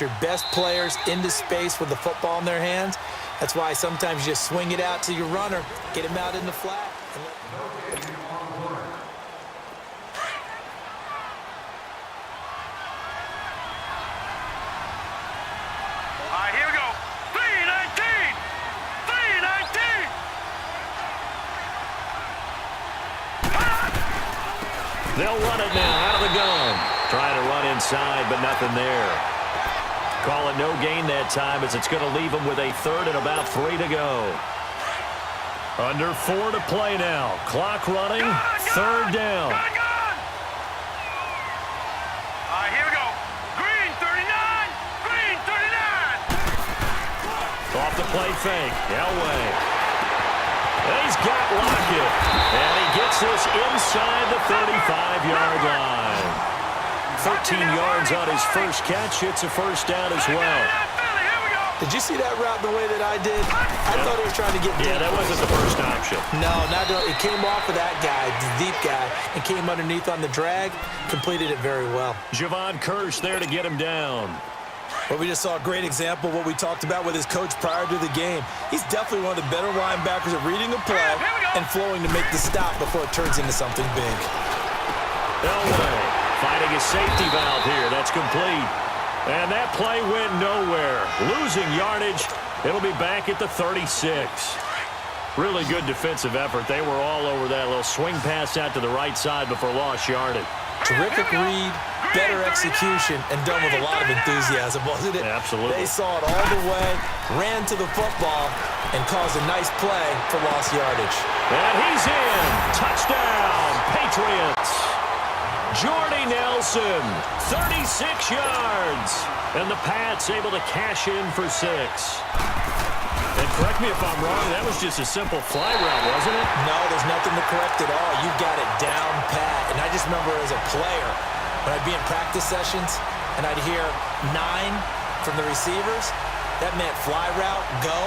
Your best players into space with the football in their hands. That's why sometimes you just swing it out to your runner, get him out in the flat. All right, here we go. 319! 319! They'll run it now out of the gun. Trying to run inside, but nothing there. Call it no gain that time as it's going to leave them with a third and about 3 to go. Under 4 to play now. Clock running. Third down. All right, here we go. Green 39. Green 39. Off the play fake. Elway. He's got Lockett. And he gets this inside the 35-yard line. 13 yards on his first catch. It's a first down as well. Did you see that route the way that I did? I thought he was trying to get deep. Yeah, that wasn't the first option. No, not it came off of that guy, the deep guy, and came underneath on the drag. Completed it very well. Javon Curse there to get him down. Well, we just saw a great example of what we talked about with his coach prior to the game. He's definitely one of the better linebackers at reading the play and flowing to make the stop before it turns into something big. Elway finding a safety valve here. That's complete. And that play went nowhere. Losing yardage. It'll be back at the 36. Really good defensive effort. They were all over that little swing pass out to the right side before lost yardage. Terrific read, better execution, and done with a lot of enthusiasm, wasn't it? Absolutely. They saw it all the way, ran to the football, and caused a nice play for lost yardage. And he's in. Touchdown, Patriots. Jordy Nelson, 36 yards. And the Pats able to cash in for 6. And correct me if I'm wrong, that was just a simple fly route, wasn't it? No, there's nothing to correct at all. You got it down pat. And I just remember as a player, when I'd be in practice sessions, and I'd hear 9 from the receivers, that meant fly route, go,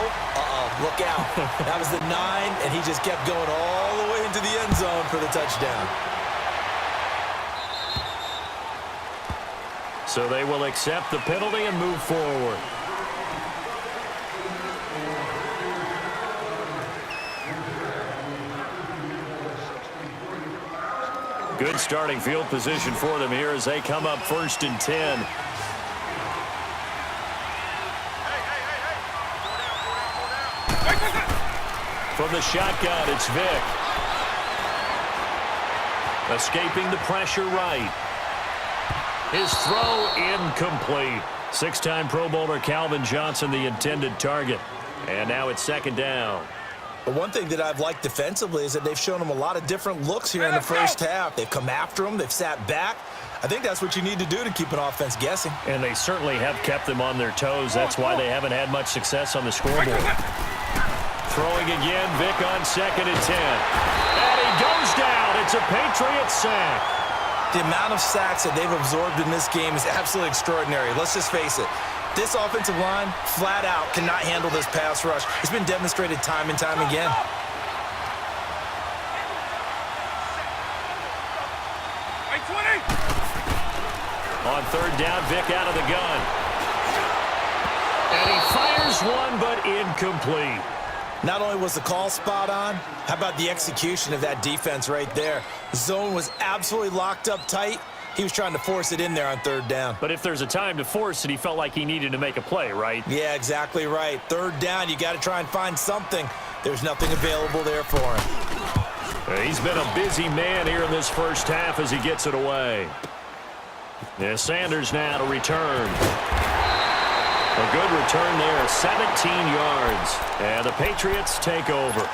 look out. That was the 9, and he just kept going all the way into the end zone for the touchdown. So they will accept the penalty and move forward. Good starting field position for them here as they come up 1st and 10. From the shotgun, it's Vick. Escaping the pressure right. His throw incomplete. 6-time Pro Bowler Calvin Johnson, the intended target. And now it's 2nd down. But one thing that I've liked defensively is that they've shown him a lot of different looks here in the first half. They've come after him. They've sat back. I think that's what you need to do to keep an offense guessing. And they certainly have kept them on their toes. That's why they haven't had much success on the scoreboard. Throwing again, Vick on 2nd and 10. And he goes down. It's a Patriots sack. The amount of sacks that they've absorbed in this game is absolutely extraordinary. Let's just face it. This offensive line, flat out, cannot handle this pass rush. It's been demonstrated time and time again. On 3rd down, Vick out of the gun. And he fires one, but incomplete. Not only was the call spot on, how about the execution of that defense right there? The zone was absolutely locked up tight. He was trying to force it in there on 3rd down. But if there's a time to force it, he felt like he needed to make a play, right? Yeah, exactly right. 3rd down, you got to try and find something. There's nothing available there for him. He's been a busy man here in this first half as he gets it away. Yeah, Sanders now to return. A good return there, 17 yards. And the Patriots take over.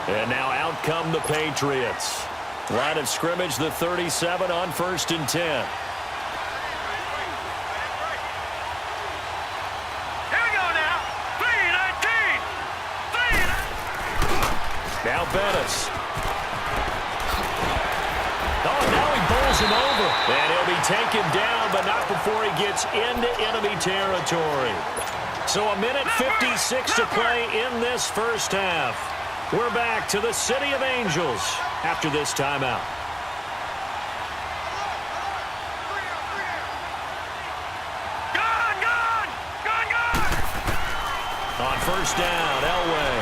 And now out come the Patriots. Line of scrimmage, the 37 on 1st and 10. Here we go now. 319. Now Bettis. Oh, now he bowls him over. And he'll be taken down, but not before he gets into enemy territory. So a minute 56 to play in this first half. We're back to the City of Angels after this timeout. Go, go! first down. Elway.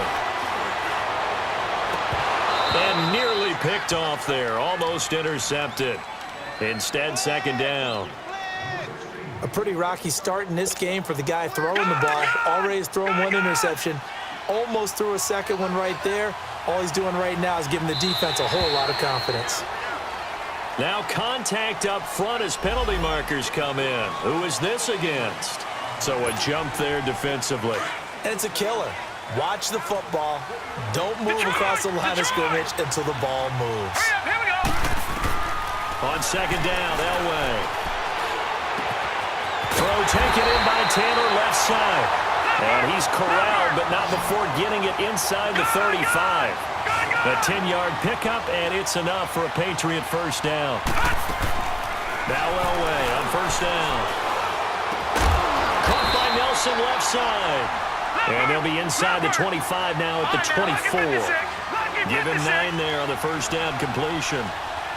And nearly picked off there. Almost intercepted. Instead, second down. A pretty rocky start in this game for the guy throwing the ball. Already has thrown one interception. Almost threw a second one right there. All he's doing right now is giving the defense a whole lot of confidence. Now contact up front as penalty markers come in. Who is this against? So a jump there defensively. And it's a killer. Watch the football. Don't move across the line of scrimmage until the ball moves. Here we go. On second down, Elway. Throw taken in by Taylor, left side. And he's corralled, but not before getting it inside the 35. A 10-yard pickup, and it's enough for a Patriot first down. Now Elway on first down. Caught by Nelson, left side. And they'll be inside the 25 now at the 24. Give him 9 there on the first down completion.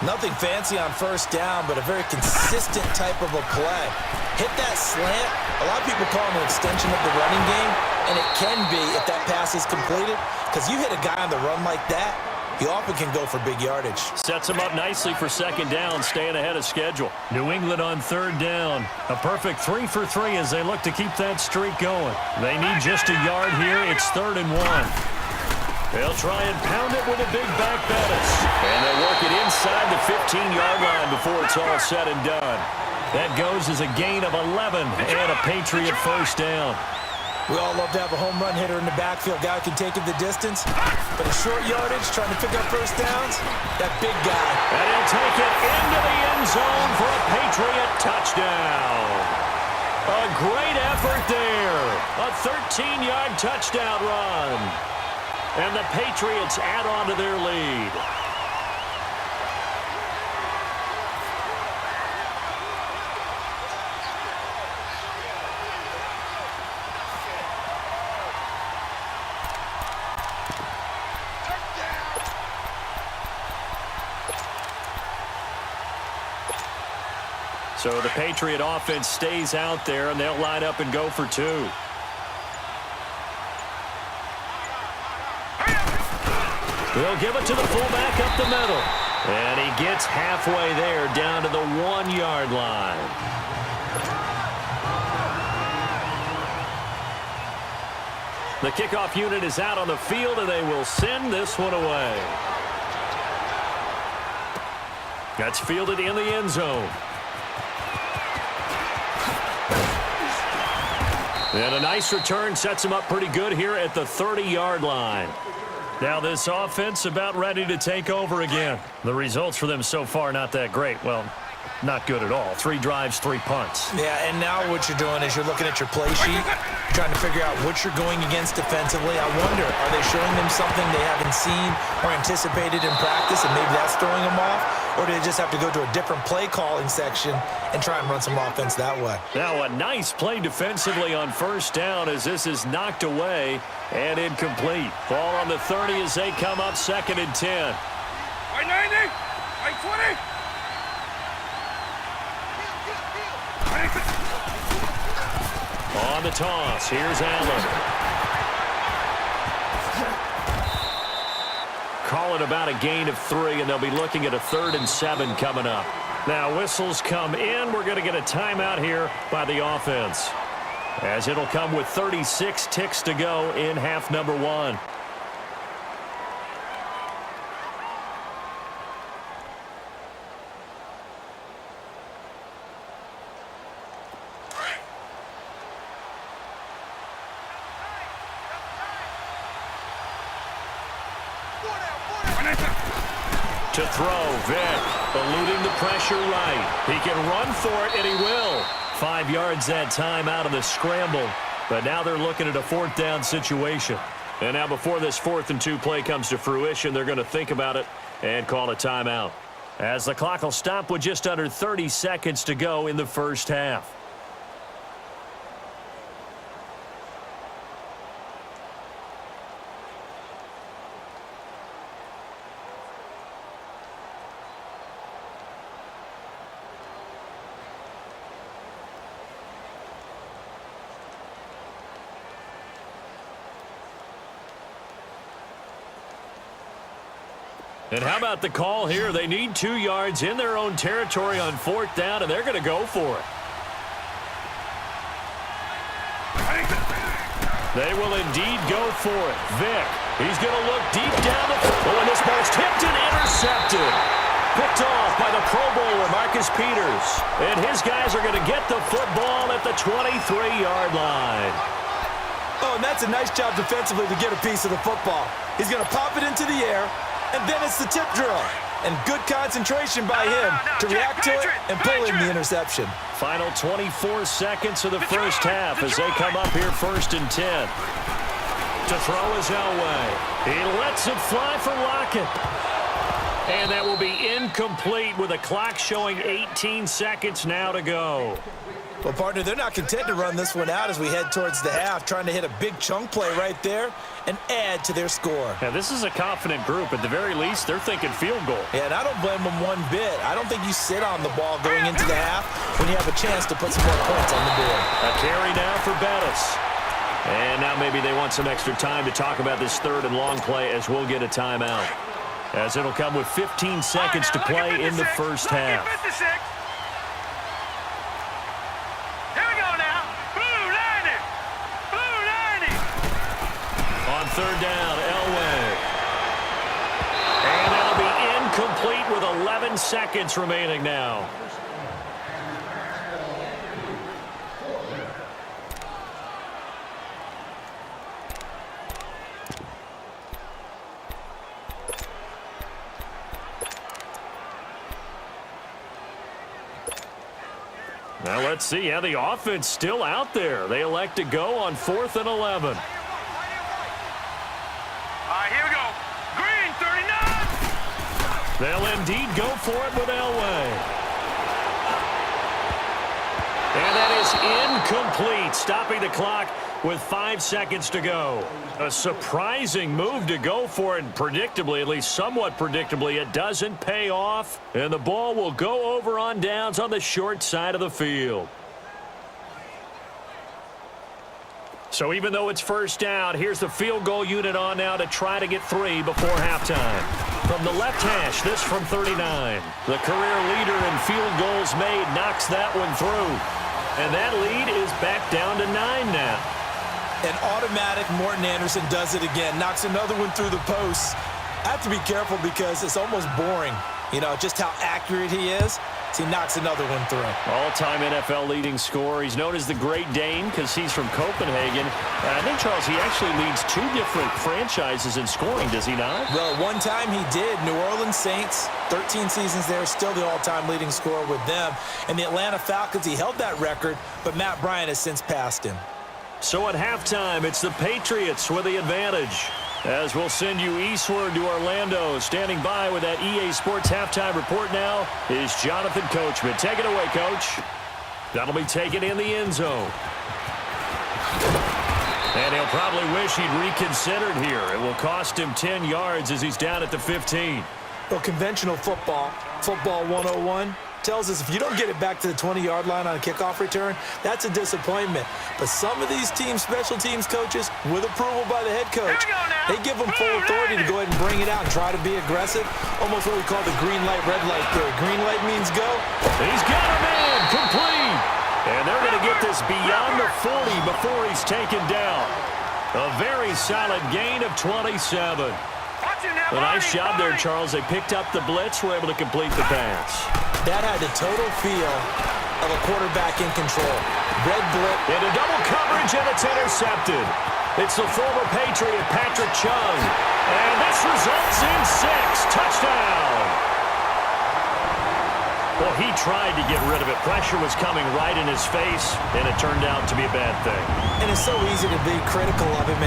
Nothing fancy on first down, but a very consistent type of a play. Hit that slant. A lot of people call it an extension of the running game, and it can be if that pass is completed, because you hit a guy on the run like that, he often can go for big yardage. Sets him up nicely for second down, staying ahead of schedule. New England on third down. A perfect 3 for 3 as they look to keep that streak going. They need just a yard here. It's 3rd and 1. They'll try and pound it with a big back Bettis. And they'll work it inside the 15-yard line before it's all said and done. That goes as a gain of 11 and a Patriot first down. We all love to have a home run hitter in the backfield, guy who can take it the distance. But a short yardage, trying to pick up first downs, that big guy. And he'll take it into the end zone for a Patriot touchdown. A great effort there. A 13-yard touchdown run. And the Patriots add on to their lead. So the Patriot offense stays out there, and they'll line up and go for 2. They'll give it to the fullback up the middle. And he gets halfway there down to the 1-yard line. The kickoff unit is out on the field, and they will send this one away. That's fielded in the end zone. And a nice return sets him up pretty good here at the 30-yard line. Now this offense about ready to take over again. The results for them so far not that great. Well, not good at all. 3 drives, 3 punts. Yeah, and now what you're doing is you're looking at your play sheet, trying to figure out what you're going against defensively. I wonder, are they showing them something they haven't seen or anticipated in practice, and maybe that's throwing them off? Or do they just have to go to a different play calling section and try and run some offense that way? Now a nice play defensively on first down as this is knocked away and incomplete. Ball on the 30 as they come up 2nd and 10. Right 90. Right 20. On the toss, here's Allen. Call it about a gain of 3, and they'll be looking at a 3rd and 7 coming up. Now whistles come in. We're going to get a timeout here by the offense, as it'll come with 36 ticks to go in half number 1. To throw, Vick, eluding the pressure right. He can run for it, and he will. 5 yards that time out of the scramble. But now they're looking at a 4th down situation. And now before this 4th and 2 play comes to fruition, they're going to think about it and call a timeout, as the clock will stop with just under 30 seconds to go in the first half. And how about the call here? They need 2 yards in their own territory on 4th down, and they're going to go for it. They will indeed go for it. Vick, he's going to look deep down the field. Oh, and this ball's tipped and intercepted. Picked off by the Pro Bowler, Marcus Peters. And his guys are going to get the football at the 23-yard line. Oh, and that's a nice job defensively to get a piece of the football. He's going to pop it into the air, and then it's the tip drill. And good concentration by him to react to it and pull in the interception. Final 24 seconds of the first half as they come up here 1st and 10. To throw is Elway. He lets it fly for Lockett. And that will be incomplete with the clock showing 18 seconds now to go. Well, partner, they're not content to run this one out as we head towards the half, trying to hit a big chunk play right there and add to their score. Yeah, this is a confident group. At the very least, they're thinking field goal. Yeah, and I don't blame them one bit. I don't think you sit on the ball going into the half when you have a chance to put some more points on the board. A carry now for Bettis. And now maybe they want some extra time to talk about this 3rd and long play as we'll get a timeout. As it'll come with 15 seconds to play in the first half. On 3rd down, Elway. And that'll be incomplete with 11 seconds remaining now. Now let's see how the offense still out there. They elect to go on 4th and 11. Here we go. Green, 39. They'll indeed go for it with Elway. And that is incomplete, stopping the clock with 5 seconds to go. A surprising move to go for it, predictably, at least somewhat predictably. It doesn't pay off, and the ball will go over on downs on the short side of the field. So even though it's 1st down, here's the field goal unit on now to try to get 3 before halftime. From the left hash, this from 39. The career leader in field goals made knocks that one through. And that lead is back down to 9 now. An automatic Morton Anderson does it again, knocks another one through the posts. I have to be careful because it's almost boring, you know, just how accurate he is. So he knocks another one through. All-time NFL leading scorer. He's known as the Great Dane because he's from Copenhagen. I think, Charles, he actually leads 2 different franchises in scoring, does he not? Well, one time he did. New Orleans Saints, 13 seasons there, still the all-time leading scorer with them. And the Atlanta Falcons, he held that record, but Matt Bryant has since passed him. So at halftime, it's the Patriots with the advantage. As we'll send you eastward to Orlando. Standing by with that EA Sports halftime report now is Jonathan Coachman. Take it away, Coach. That'll be taken in the end zone. And he'll probably wish he'd reconsidered here. It will cost him 10 yards as he's down at the 15. Well, conventional football 101, tells us if you don't get it back to the 20-yard line on a kickoff return, that's a disappointment. But some of these special teams coaches, with approval by the head coach, they give them full authority to go ahead and bring it out and try to be aggressive. Almost what we call the green light, red light theory. Green light means go. He's got a man, complete. And they're going to get this beyond the 40 before he's taken down. A very solid gain of 27. A nice job there, Charles. They picked up the blitz, were able to complete the pass. That had the total feel of a quarterback in control. Red blitz. Into double coverage, and it's intercepted. It's the former Patriot, Patrick Chung. And this results in 6. Touchdown. Well, he tried to get rid of it. Pressure was coming right in his face, and it turned out to be a bad thing. And it's so easy to be critical of him.